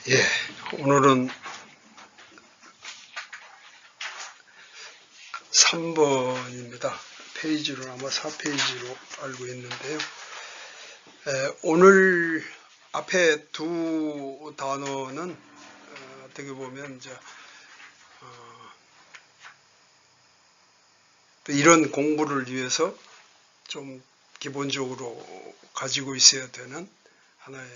예, 오늘은 3번입니다. 페이지로 아마 4페이지로 알고 있는데요. 오늘 앞에 두 단어는 어떻게 보면 이제 이런 공부를 위해서 좀 기본적으로 가지고 있어야 되는 하나의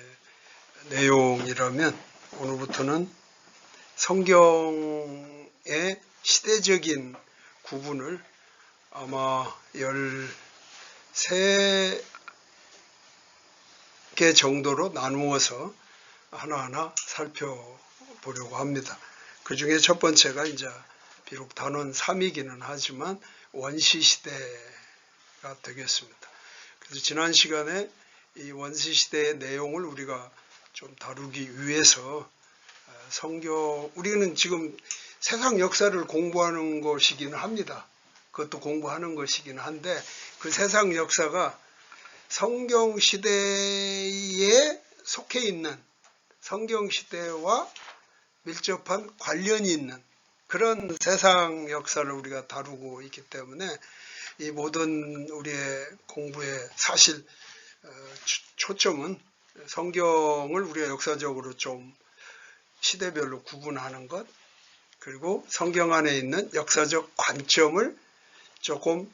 내용이라면, 오늘부터는 성경의 시대적인 구분을 아마 13개 정도로 나누어서 하나하나 살펴보려고 합니다. 그 중에 첫 번째가 이제 비록 단원 3이기는 하지만 원시시대가 되겠습니다. 그래서 지난 시간에 이 원시시대의 내용을 우리가 좀 다루기 위해서 우리는 지금 세상 역사를 공부하는 것이기는 합니다. 그것도 공부하는 것이기는 한데, 그 세상 역사가 성경 시대에 속해 있는, 성경 시대와 밀접한 관련이 있는 그런 세상 역사를 우리가 다루고 있기 때문에 이 모든 우리의 공부의 사실 초점은 성경을 우리가 역사적으로 좀 시대별로 구분하는 것, 그리고 성경 안에 있는 역사적 관점을 조금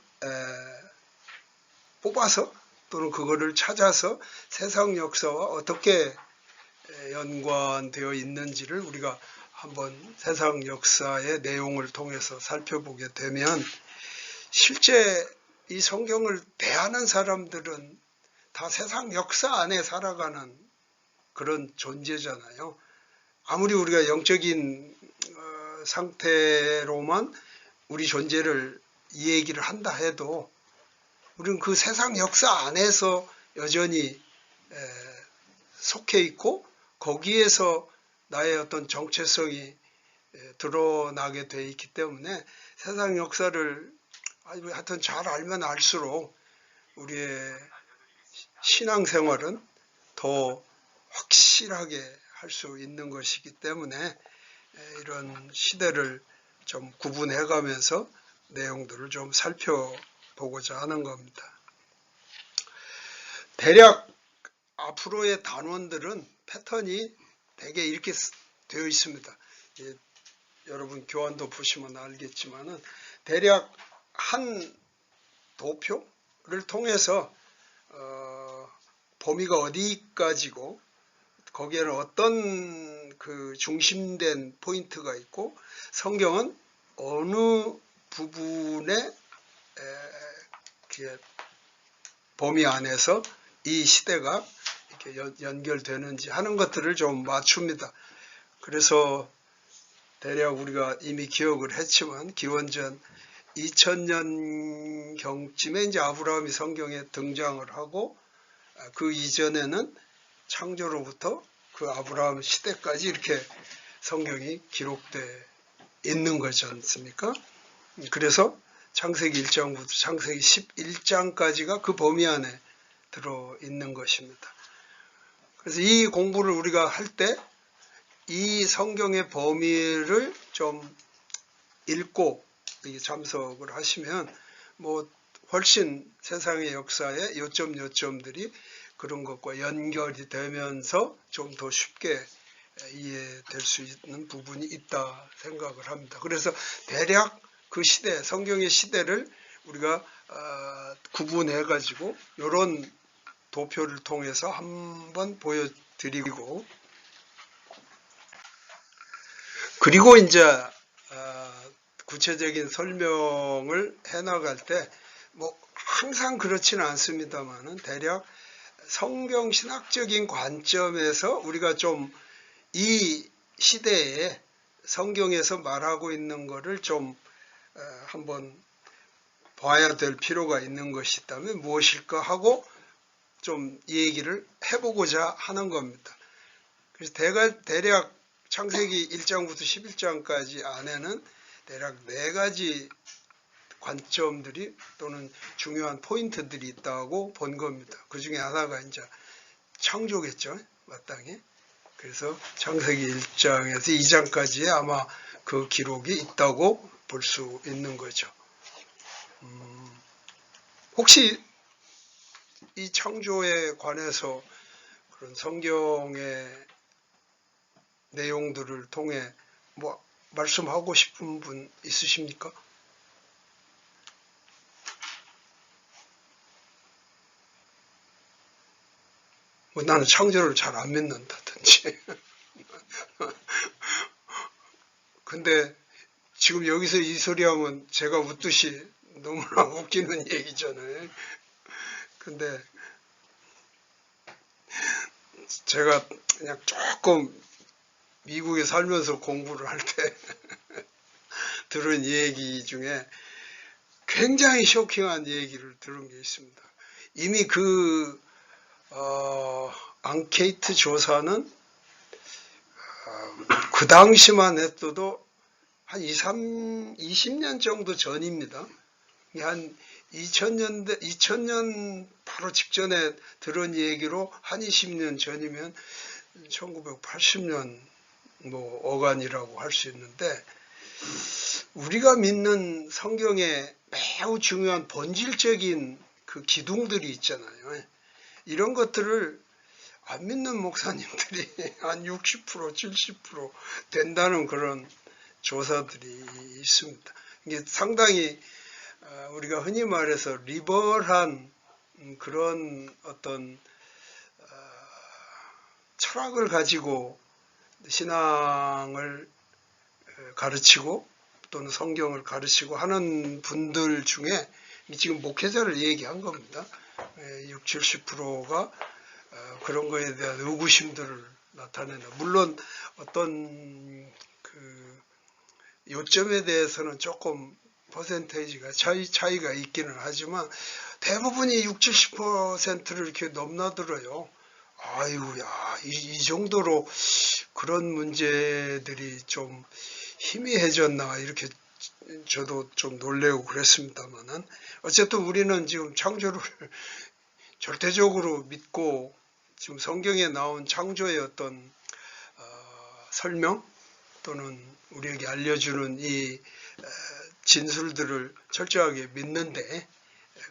뽑아서 또는 그거를 찾아서 세상 역사와 어떻게 연관되어 있는지를 우리가 한번 세상 역사의 내용을 통해서 살펴보게 되면, 실제 이 성경을 대하는 사람들은 다 세상 역사 안에 살아가는 그런 존재잖아요. 아무리 우리가 영적인 상태로만 우리 존재를 이 얘기를 한다 해도 우리는 그 세상 역사 안에서 여전히 속해 있고, 거기에서 나의 어떤 정체성이 드러나게 돼 있기 때문에 세상 역사를 하여튼 잘 알면 알수록 우리의 신앙생활은 더 확실하게 할 수 있는 것이기 때문에 이런 시대를 좀 구분해 가면서 내용들을 좀 살펴보고자 하는 겁니다. 대략 앞으로의 단원들은 패턴이 대개 이렇게 되어 있습니다. 여러분 교환도 보시면 알겠지만은, 대략 한 도표를 통해서 범위가 어디까지고 거기에는 어떤 그 중심된 포인트가 있고, 성경은 어느 부분의 범위 안에서 이 시대가 이렇게 연결되는지 하는 것들을 좀 맞춥니다. 그래서 대략 우리가 이미 기억을 했지만, 기원전 2000년경쯤에 이제 아브라함이 성경에 등장을 하고, 그 이전에는 창조로부터 그 아브라함 시대까지 이렇게 성경이 기록되어 있는 거지 않습니까? 그래서 창세기 1장부터 창세기 11장까지가 그 범위 안에 들어있는 것입니다. 그래서 이 공부를 우리가 할 때 이 성경의 범위를 좀 읽고 참석을 하시면 훨씬 세상의 역사의 요점들이 그런 것과 연결이 되면서 좀 더 쉽게 이해될 수 있는 부분이 있다 생각을 합니다. 그래서 대략 그 시대, 성경의 시대를 우리가 구분해 가지고 이런 도표를 통해서 한번 보여드리고, 그리고 이제 구체적인 설명을 해나갈 때 항상 그렇지는 않습니다만은, 대략 성경 신학적인 관점에서 우리가 좀 이 시대에 성경에서 말하고 있는 것을 좀 한번 봐야 될 필요가 있는 것이 있다면 무엇일까 하고 좀 이 얘기를 해보고자 하는 겁니다. 그래서 대략 창세기 1장부터 11장까지 안에는 대략 4가지 관점들이 또는 중요한 포인트들이 있다고 본 겁니다. 그 중에 하나가 이제 창조겠죠, 마땅히. 그래서 창세기 1장에서 2장까지에 아마 그 기록이 있다고 볼 수 있는 거죠. 혹시 이 창조에 관해서 그런 성경의 내용들을 통해 뭐 말씀하고 싶은 분 있으십니까? 뭐 나는 창조를 잘 안 믿는다든지. 근데 지금 여기서 이 소리 하면 제가 웃듯이 너무나 웃기는 얘기잖아요. 근데 제가 그냥 조금 미국에 살면서 공부를 할 때 들은 얘기 중에 굉장히 쇼킹한 얘기를 들은 게 있습니다. 이미 그 앙케이트 조사는 그 당시만 해도 한 20년 정도 전입니다. 한 2000년 바로 직전에 들은 얘기로 한 20년 전이면 1980년 뭐 어간이라고 할 수 있는데, 우리가 믿는 성경에 매우 중요한 본질적인 그 기둥들이 있잖아요. 이런 것들을 안 믿는 목사님들이 한 60%, 70% 된다는 그런 조사들이 있습니다. 이게 상당히 우리가 흔히 말해서 리버럴한 그런 어떤 철학을 가지고 신앙을 가르치고 또는 성경을 가르치고 하는 분들 중에 지금 목회자를 얘기한 겁니다. 60, 70%가 그런 거에 대한 의구심들을 나타낸다. 물론 어떤 그 요점에 대해서는 조금 퍼센테이지가 차이가 있기는 하지만 대부분이 60, 70%를 이렇게 넘나들어요. 아이고야, 이 정도로 그런 문제들이 좀 희미해졌나, 이렇게 저도 좀 놀래고 그랬습니다만은, 어쨌든 우리는 지금 창조를 절대적으로 믿고 지금 성경에 나온 창조의 어떤 설명 또는 우리에게 알려주는 이 진술들을 철저하게 믿는데,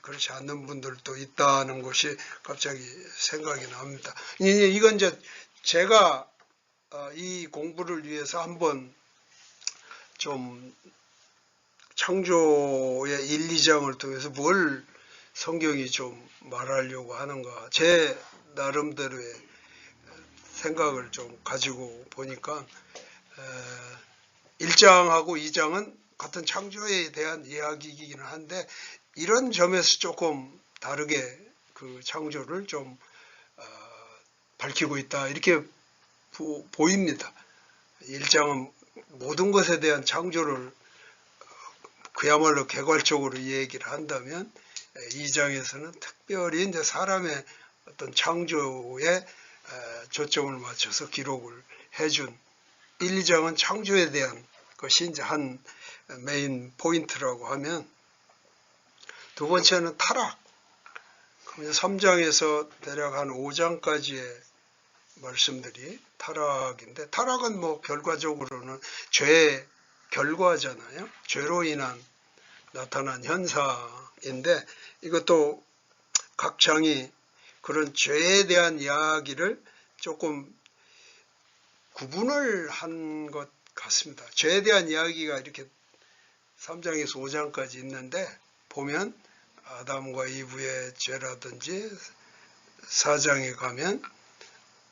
그렇지 않는 분들도 있다는 것이 갑자기 생각이 납니다. 이건 이제 제가 이 공부를 위해서 한번 좀 창조의 1, 2장을 통해서 뭘 성경이 좀 말하려고 하는가, 제 나름대로의 생각을 좀 가지고 보니까 1장하고 2장은 같은 창조에 대한 이야기이기는 한데, 이런 점에서 조금 다르게 그 창조를 좀 밝히고 있다, 이렇게 보입니다. 1장은 모든 것에 대한 창조를 그야말로 개괄적으로 얘기를 한다면, 2장에서는 특별히 이제 사람의 어떤 창조에 초점을 맞춰서 기록을 해준 1, 2장은 창조에 대한 것이 이제 한 메인 포인트라고 하면, 두 번째는 타락. 3장에서 대략 한 5장까지의 말씀들이 타락인데, 타락은 뭐 결과적으로는 죄의 결과잖아요. 죄로 인한 나타난 현상인데, 이것도 각 장이 그런 죄에 대한 이야기를 조금 구분을 한 것 같습니다. 죄에 대한 이야기가 이렇게 3장에서 5장까지 있는데, 보면 아담과 이브의 죄라든지, 4장에 가면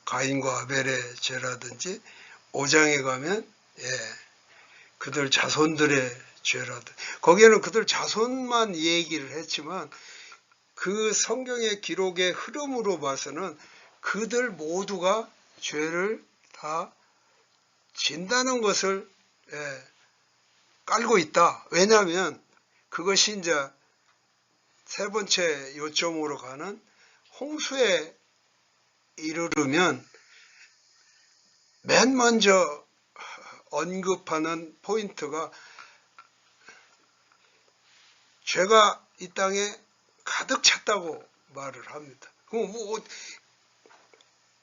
가인과 아벨의 죄라든지, 5장에 가면 그들 자손들의 죄라든지, 거기에는 그들 자손만 얘기를 했지만 그 성경의 기록의 흐름으로 봐서는 그들 모두가 죄를 다 진다는 것을 깔고 있다. 왜냐하면 그것이 이제 세 번째 요점으로 가는 홍수에 이르르면 맨 먼저 언급하는 포인트가 죄가 이 땅에 가득 찼다고 말을 합니다.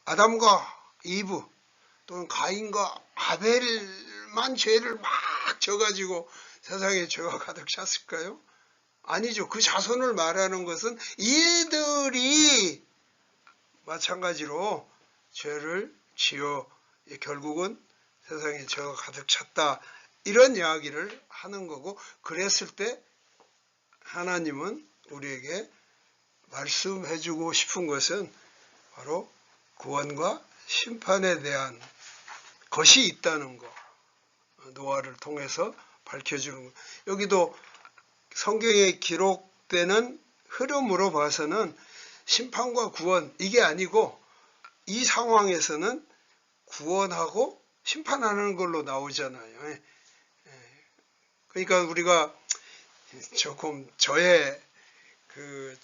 아담과 이브, 또는 가인과 아벨만 죄를 막 져가지고 세상에 죄가 가득 찼을까요? 아니죠. 그 자손을 말하는 것은 이들이 마찬가지로 죄를 지어 결국은 세상에 죄가 가득 찼다, 이런 이야기를 하는 거고, 그랬을 때 하나님은 우리에게 말씀해 주고 싶은 것은 바로 구원과 심판에 대한 것이 있다는 거, 노아를 통해서 밝혀주는 거. 여기도 성경에 기록되는 흐름으로 봐서는 심판과 구원, 이게 아니고 이 상황에서는 구원하고 심판하는 걸로 나오잖아요. 그러니까 우리가 조금 저의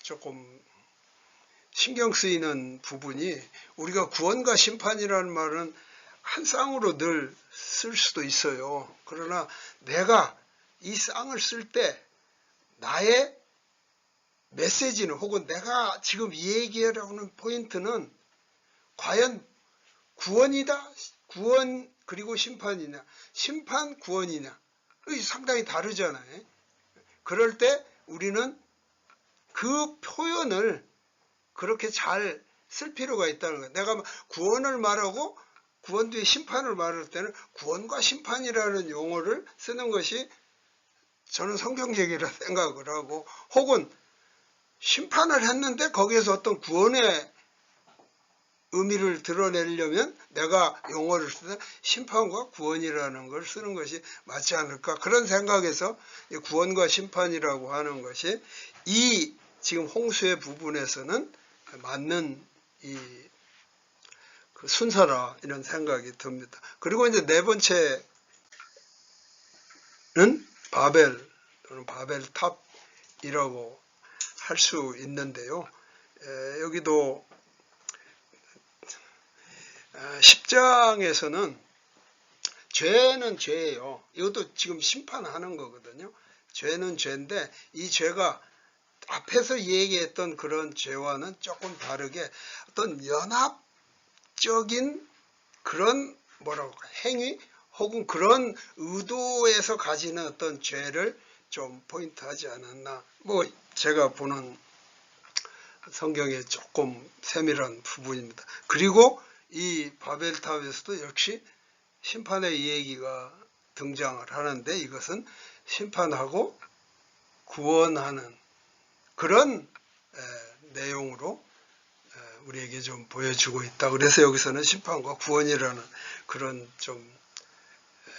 조금 신경 쓰이는 부분이, 우리가 구원과 심판이라는 말은 한 쌍으로 늘 쓸 수도 있어요. 그러나 내가 이 쌍을 쓸 때 나의 메시지는, 혹은 내가 지금 이 얘기하려고 하는 포인트는 과연 구원이다, 구원 그리고 심판이냐, 심판 구원이냐, 상당히 다르잖아요. 그럴 때 우리는 그 표현을 그렇게 잘 쓸 필요가 있다는 거예요. 내가 구원을 말하고 구원 뒤에 심판을 말할 때는 구원과 심판이라는 용어를 쓰는 것이 저는 성경적이라 생각을 하고, 혹은 심판을 했는데 거기에서 어떤 구원의 의미를 드러내려면 내가 용어를 쓰는 심판과 구원이라는 걸 쓰는 것이 맞지 않을까, 그런 생각에서 구원과 심판이라고 하는 것이 이 지금 홍수의 부분에서는 맞는 그 순서라, 이런 생각이 듭니다. 그리고 이제 네 번째는 바벨 또는 바벨탑이라고 할 수 있는데요. 여기도 10장에서는 죄는 죄예요. 이것도 지금 심판하는 거거든요. 죄는 죄인데 이 죄가 앞에서 얘기했던 그런 죄와는 조금 다르게 어떤 연합적인 그런 행위, 혹은 그런 의도에서 가지는 어떤 죄를 좀 포인트하지 않았나, 제가 보는 성경의 조금 세밀한 부분입니다. 그리고 이 바벨탑에서도 역시 심판의 얘기가 등장을 하는데, 이것은 심판하고 구원하는 그런 내용으로 우리에게 좀 보여주고 있다. 그래서 여기서는 심판과 구원이라는 그런 좀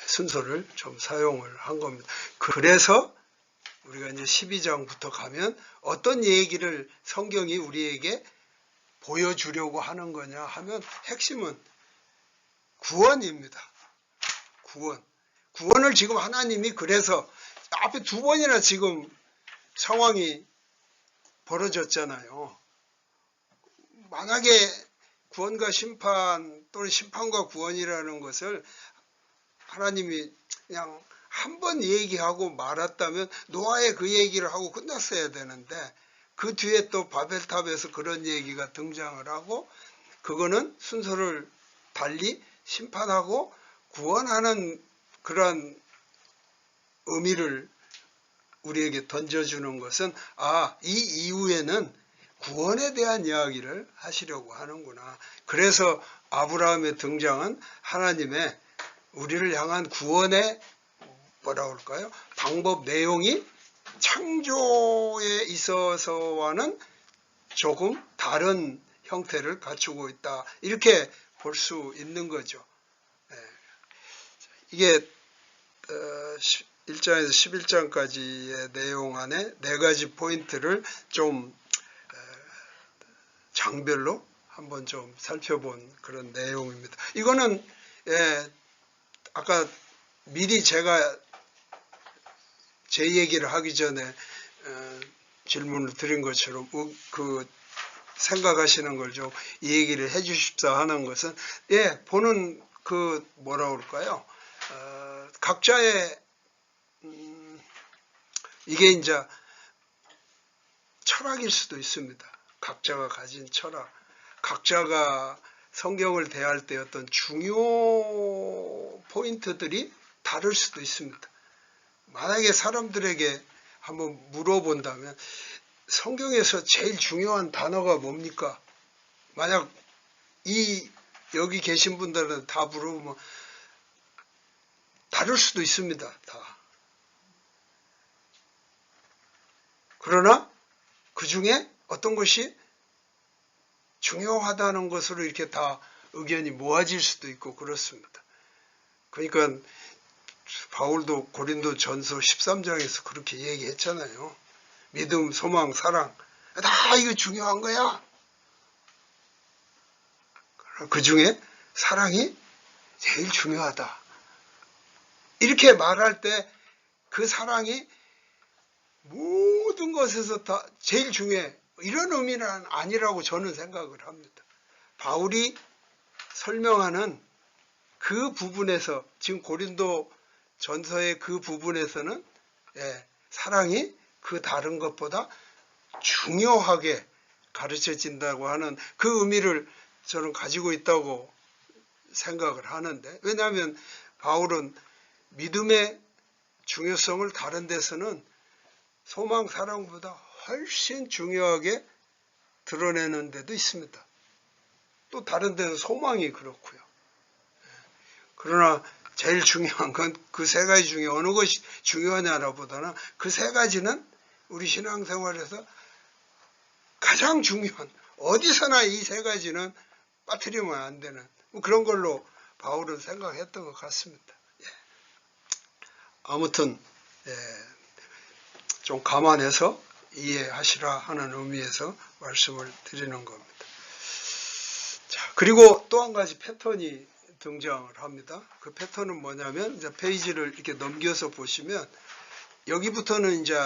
순서를 좀 사용을 한 겁니다. 그래서 우리가 이제 12장부터 가면 어떤 얘기를 성경이 우리에게 보여주려고 하는 거냐 하면, 핵심은 구원입니다. 구원을 지금 하나님이, 그래서 앞에 두 번이나 지금 상황이 벌어졌잖아요. 만약에 구원과 심판 또는 심판과 구원이라는 것을 하나님이 그냥 한 번 얘기하고 말았다면 노아의 그 얘기를 하고 끝났어야 되는데, 그 뒤에 또 바벨탑에서 그런 얘기가 등장을 하고, 그거는 순서를 달리 심판하고 구원하는 그런 의미를 우리에게 던져주는 것은, 이 이후에는 구원에 대한 이야기를 하시려고 하는구나. 그래서 아브라함의 등장은 하나님의 우리를 향한 구원의 방법 내용이 창조에 있어서와는 조금 다른 형태를 갖추고 있다, 이렇게 볼 수 있는 거죠. 이게 1장에서 11장까지의 내용 안에 네 가지 포인트를 좀 장별로 한번 좀 살펴본 그런 내용입니다. 이거는 아까 미리 제가 제 얘기를 하기 전에 질문을 드린 것처럼 그 생각하시는 걸 좀 얘기를 해 주십사 하는 것은, 보는 그 각자의 이게 이제 철학일 수도 있습니다. 각자가 가진 철학, 각자가 성경을 대할 때 어떤 중요 포인트들이 다를 수도 있습니다. 만약에 사람들에게 한번 물어본다면 성경에서 제일 중요한 단어가 뭡니까? 만약 여기 계신 분들은 다 물어보면 다를 수도 있습니다. 다. 그러나 그 중에 어떤 것이 중요하다는 것으로 이렇게 다 의견이 모아질 수도 있고 그렇습니다. 그러니까 바울도 고린도 전서 13장에서 그렇게 얘기했잖아요. 믿음, 소망, 사랑 다 이거 중요한 거야. 그 중에 사랑이 제일 중요하다. 이렇게 말할 때 그 사랑이 모든 것에서 다 제일 중요해. 이런 의미는 아니라고 저는 생각을 합니다. 바울이 설명하는 그 부분에서 지금 고린도 전서의 그 부분에서는 사랑이 그 다른 것보다 중요하게 가르쳐진다고 하는 그 의미를 저는 가지고 있다고 생각을 하는데, 왜냐하면 바울은 믿음의 중요성을 다른 데서는 소망, 사랑보다 훨씬 중요하게 드러내는 데도 있습니다. 또 다른 데는 소망이 그렇고요. 그러나 제일 중요한 건 그 세 가지 중에 어느 것이 중요하냐보다는 그 세 가지는 우리 신앙생활에서 가장 중요한, 어디서나 이 세 가지는 빠뜨리면 안 되는 그런 걸로 바울은 생각했던 것 같습니다. 아무튼 좀 감안해서 이해하시라 하는 의미에서 말씀을 드리는 겁니다. 자, 그리고 또 한 가지 패턴이 등장을 합니다. 그 패턴은 뭐냐면 이제 페이지를 이렇게 넘겨서 보시면 여기부터는 이제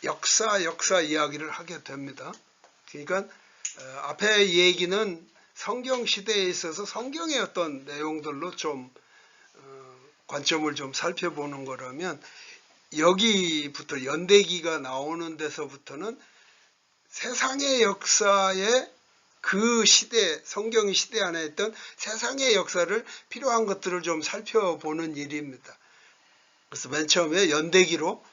역사 이야기를 하게 됩니다. 그러니까 앞에 얘기는 성경 시대에 있어서 성경의 어떤 내용들로 좀 관점을 좀 살펴보는 거라면, 여기부터 연대기가 나오는 데서부터는 세상의 역사에 그 시대, 성경 시대 안에 있던 세상의 역사를 필요한 것들을 좀 살펴보는 일입니다. 그래서 맨 처음에 연대기로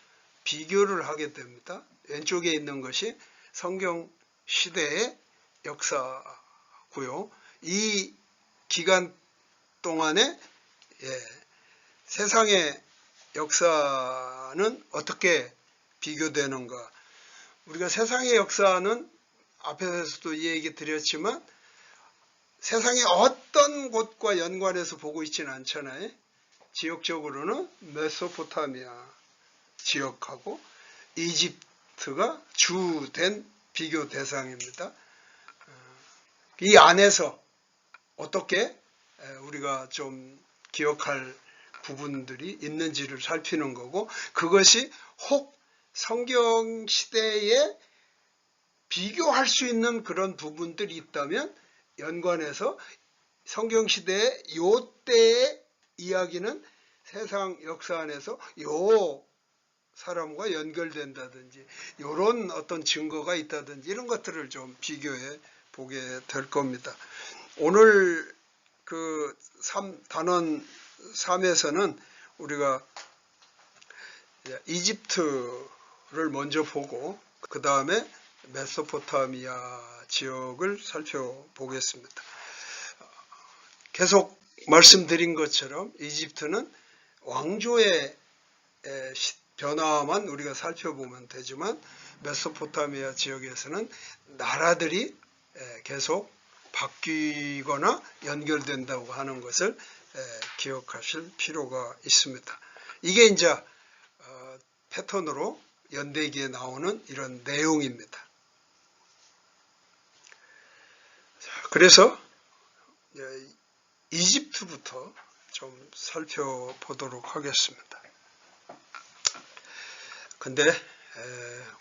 비교를 하게 됩니다. 왼쪽에 있는 것이 성경 시대의 역사고요. 이 기간 동안에 세상의 역사는 어떻게 비교되는가. 우리가 세상의 역사는 앞에서도 이 얘기 드렸지만 세상의 어떤 곳과 연관해서 보고 있지는 않잖아요. 지역적으로는 메소포타미아 지역하고 이집트가 주된 비교 대상입니다. 이 안에서 어떻게 우리가 좀 기억할 부분들이 있는지를 살피는 거고, 그것이 혹 성경 시대에 비교할 수 있는 그런 부분들이 있다면 연관해서 성경 시대의 요때의 이야기는 세상 역사 안에서 요 사람과 연결된다든지 이런 어떤 증거가 있다든지 이런 것들을 좀 비교해 보게 될 겁니다. 오늘 그 단원 3에서는 우리가 이집트를 먼저 보고 그 다음에 메소포타미아 지역을 살펴보겠습니다. 계속 말씀드린 것처럼 이집트는 왕조의 변화만 우리가 살펴보면 되지만 메소포타미아 지역에서는 나라들이 계속 바뀌거나 연결된다고 하는 것을 기억하실 필요가 있습니다. 이게 이제 패턴으로 연대기에 나오는 이런 내용입니다. 그래서 이집트부터 좀 살펴보도록 하겠습니다. 근데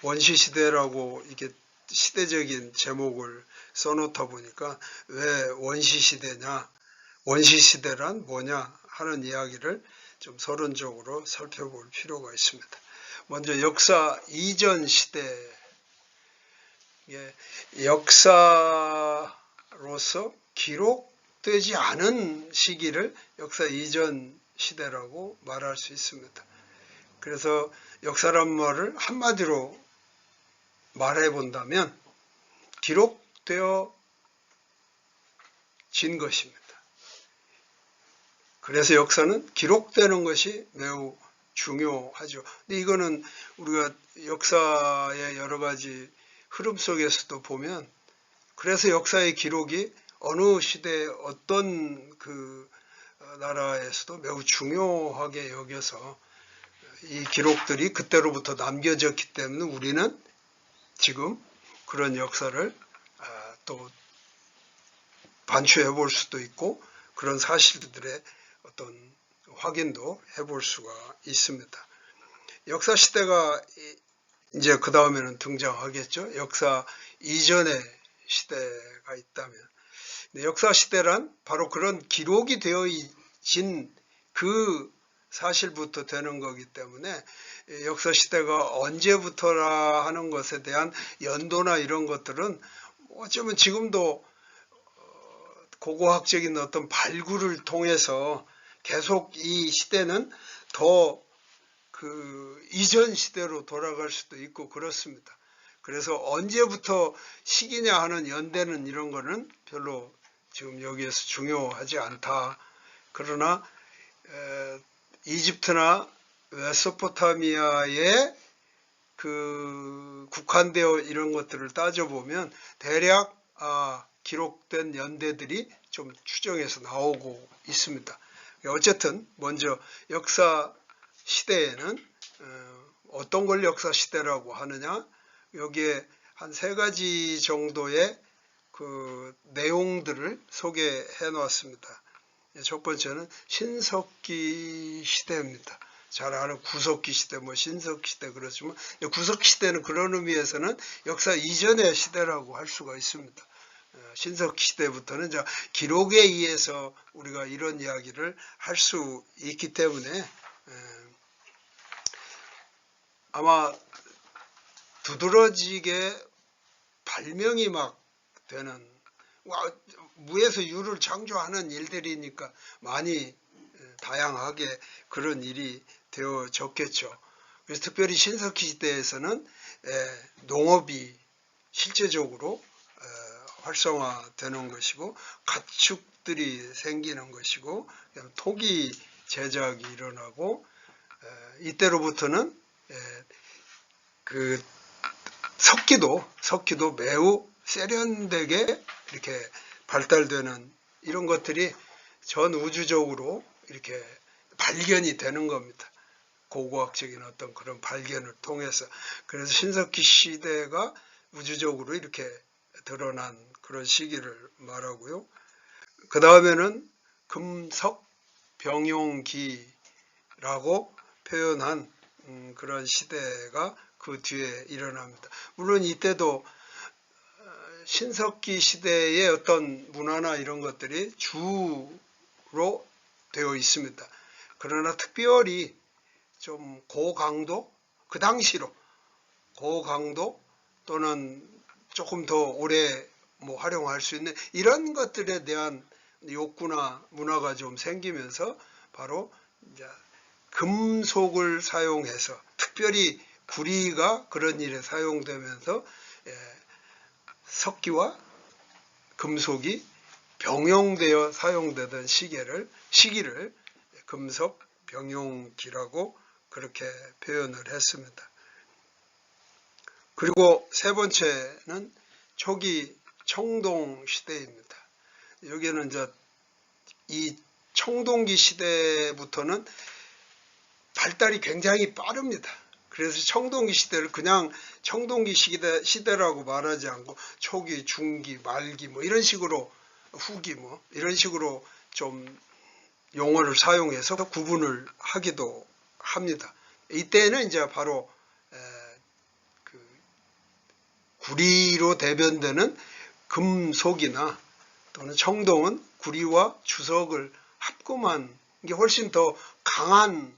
원시시대라고 이게 시대적인 제목을 써놓다 보니까 왜 원시시대냐, 원시시대란 뭐냐 하는 이야기를 좀 서론적으로 살펴볼 필요가 있습니다. 먼저 역사 이전 시대, 역사로서 기록 기록되지 않은 시기를 역사 이전 시대라고 말할 수 있습니다. 그래서 역사란 말을 한마디로 말해 본다면 기록되어진 것입니다. 그래서 역사는 기록되는 것이 매우 중요하죠. 근데 이거는 우리가 역사의 여러 가지 흐름 속에서도 보면, 그래서 역사의 기록이 어느 시대 어떤 그 나라에서도 매우 중요하게 여겨서 이 기록들이 그때로부터 남겨졌기 때문에 우리는 지금 그런 역사를 또 반추해 볼 수도 있고 그런 사실들의 어떤 확인도 해볼 수가 있습니다. 역사 시대가 이제 그 다음에는 등장하겠죠. 역사 이전의 시대가 있다면. 역사 시대란 바로 그런 기록이 되어진 그 사실부터 되는 거기 때문에 역사 시대가 언제부터라 하는 것에 대한 연도나 이런 것들은 어쩌면 지금도 고고학적인 어떤 발굴을 통해서 계속 이 시대는 더 그 이전 시대로 돌아갈 수도 있고 그렇습니다. 그래서 언제부터 시기냐 하는 연대는 이런 거는 별로 지금 여기에서 중요하지 않다. 그러나 이집트나 메소포타미아에 그 국한되어 이런 것들을 따져보면 대략 기록된 연대들이 좀 추정해서 나오고 있습니다. 어쨌든 먼저 역사 시대에는 어떤 걸 역사 시대라고 하느냐, 여기에 한 3가지 정도의 그 내용들을 소개해 놨습니다. 첫 번째는 신석기 시대입니다. 잘 아는 구석기 시대, 신석기 시대 그렇지만 구석기 시대는 그런 의미에서는 역사 이전의 시대라고 할 수가 있습니다. 신석기 시대부터는 이제 기록에 의해서 우리가 이런 이야기를 할 수 있기 때문에 아마 두드러지게 발명이 막 되는, 무에서 유를 창조하는 일들이니까 많이 다양하게 그런 일이 되어졌겠죠. 그래서 특별히 신석기 시대에서는 농업이 실제적으로 활성화되는 것이고 가축들이 생기는 것이고 토기 제작이 일어나고 이때로부터는 그 석기도 매우 세련되게 이렇게 발달되는 이런 것들이 전 우주적으로 이렇게 발견이 되는 겁니다. 고고학적인 어떤 그런 발견을 통해서. 그래서 신석기 시대가 우주적으로 이렇게 드러난 그런 시기를 말하고요. 그 다음에는 금석병용기라고 표현한 그런 시대가 그 뒤에 일어납니다. 물론 이때도 신석기 시대의 어떤 문화나 이런 것들이 주로 되어 있습니다. 그러나 특별히 좀 고강도, 그 당시로 고강도 또는 조금 더 오래 활용할 수 있는 이런 것들에 대한 욕구나 문화가 좀 생기면서 바로 이제 금속을 사용해서, 특별히 구리가 그런 일에 사용되면서 석기와 금속이 병용되어 사용되던 시기를 금석병용기라고 그렇게 표현을 했습니다. 그리고 3번째는 초기 청동 시대입니다. 여기는 이제 이 청동기 시대부터는 발달이 굉장히 빠릅니다. 그래서 청동기 시대를 그냥 청동기 시대라고 말하지 않고 초기, 중기, 말기 이런 식으로, 후기 이런 식으로 좀 용어를 사용해서 구분을 하기도 합니다. 이때는 이제 바로 구리로 대변되는 금속이나 또는 청동은 구리와 주석을 합금한 게 훨씬 더 강한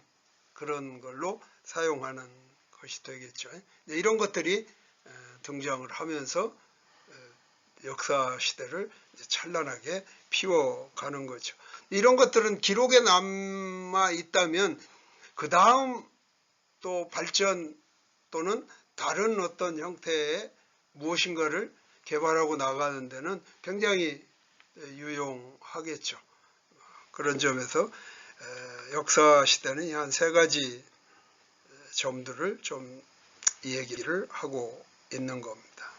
그런 걸로 사용하는 것이 되겠죠. 이런 것들이 등장을 하면서 역사 시대를 찬란하게 피워가는 거죠. 이런 것들은 기록에 남아 있다면 그 다음 또 발전 또는 다른 어떤 형태의 무엇인가를 개발하고 나가는 데는 굉장히 유용하겠죠. 그런 점에서 역사 시대는 한 세 가지 점들을 좀 얘기를 하고 있는 겁니다.